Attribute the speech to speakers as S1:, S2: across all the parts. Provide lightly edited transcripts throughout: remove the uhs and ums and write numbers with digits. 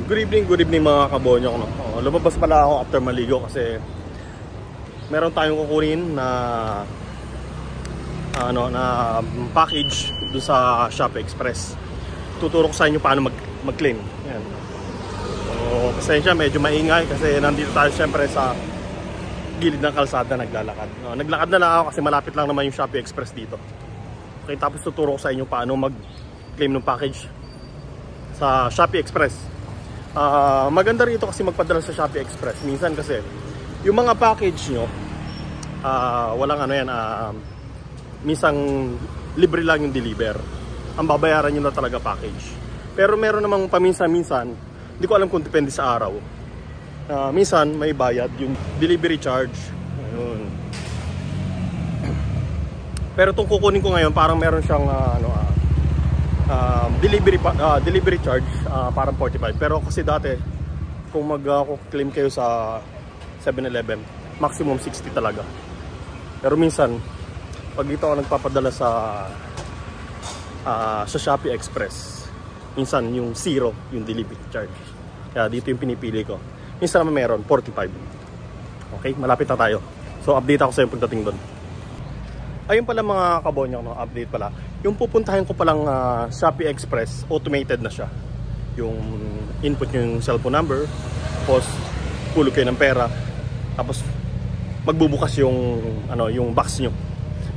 S1: Good evening mga kabonyok, no? Lumabas pala ako after maligo kasi meron tayong kukunin na package doon sa Shopee Express. Tuturo ko sa inyo paano mag-claim. Yan. So, pasensya, medyo maingay kasi nandito tayo syempre sa gilid ng kalsada naglalakad. Naglakad na lang ako kasi malapit lang naman yung Shopee Express dito. Okay, tapos tuturo ko sa inyo paano mag-claim ng package sa Shopee Express. Maganda rito kasi magpadala sa Shopee Express. Minsan kasi yung mga package nyo walang minsan libre lang yung deliver. Ang babayaran nyo na talaga package. Pero meron namang paminsan-minsan, hindi ko alam kung depende sa araw. Minsan may bayad yung delivery charge. Ayun. Pero itong kukunin ko ngayon parang meron siyang delivery charge parang 45. Pero kasi dati kung mag-claim kayo sa 7-Eleven, maximum 60 talaga. Pero minsan pag dito ako nagpapadala sa Shopee Express, minsan yung 0 yung delivery charge. Kaya dito yung pinipili ko. Minsan naman meron 45. Okay, malapit na tayo. So update ako sa yung pagdating doon. Ayun pala mga kabonyok, no? Update pala. Yung pupuntahin ko palang Shopee Express, automated na siya. Yung input yung cellphone number, tapos hulog kayo ng pera, tapos magbubukas yung box nyo.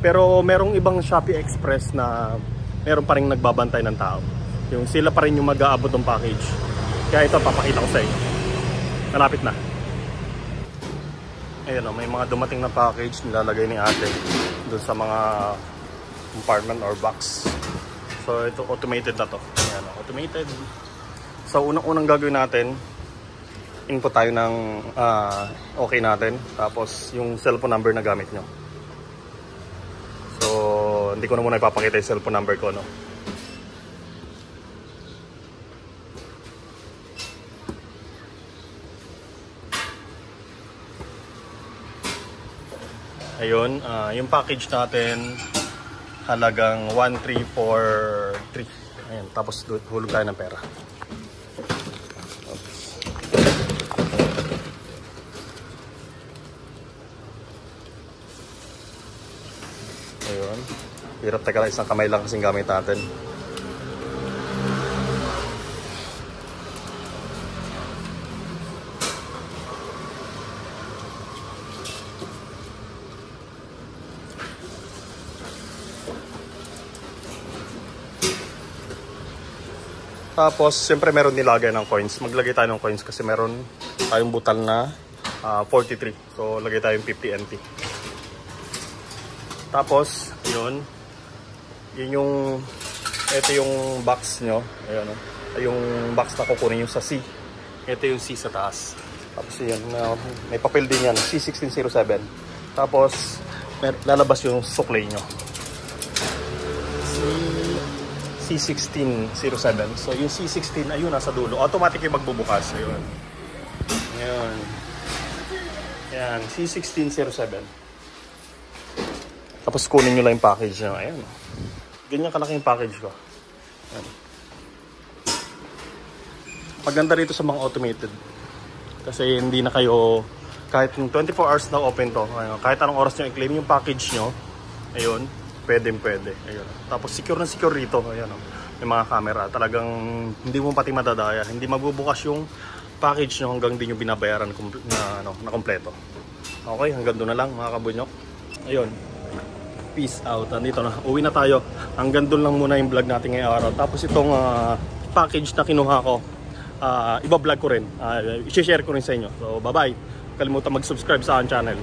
S1: Pero merong ibang Shopee Express na meron pa rin nagbabantay ng tao. Yung sila pa rin yung mag-aabot ng package. Kaya ito papakita ko sa inyo. Malapit na. Ayun, may mga dumating na package nilalagay ni ate doon sa mga compartment or box. So ito automated na to. Ayan, automated. So unang gagawin natin, input tayo ng okay natin, tapos yung cellphone number na gamit nyo. So hindi ko na muna ipapakita yung cellphone number ko, no? Ayun, yung package natin halagang 1343. Ayun, tapos hulog tayo ng pera. Oops. Ayun. Hirap, teka lang, isang kamay lang kasing gamit natin. Tapos, siyempre meron nilagay ng coins. Maglagay tayo ng coins kasi meron tayong butal na 43. So, lagay tayong 50 NT. Tapos, yun ito yung box nyo. Ayan, yung box na kukunin yung sa C. Ito yung C sa taas. Tapos, yun, may papel din yan. C1607. Tapos, lalabas yung suklay nyo. C1607. So yung C16 ayun nasa dulo. Automatic yung magbubukas. Ayun. Ayun. Yan, C1607. Tapos kunin nyo lang yung package nyo. Ayun. Ganyan kalaki yung package ko. Ayun. Maganda rito sa mga automated. Kasi hindi na kayo, kahit 24 hours na open to, ayun, kahit anong oras nyo i-claim yung package nyo, ayun, pwede. Ayun. Tapos secure na secure rito. Ayun, may mga camera. Talagang hindi mo pati madadaya. Hindi magbubukas yung package nyo hanggang hindi nyo binabayaran na kompleto. Okay, hanggang doon na lang mga kabonyok. Ayun. Peace out. Nandito na. Uwi na tayo. Hanggang doon lang muna yung vlog natin ngayong araw. Tapos itong package na kinuha ko, iba-vlog ko rin. I-share ko rin sa inyo. So, bye-bye. Kalimutan mag-subscribe sa aking channel.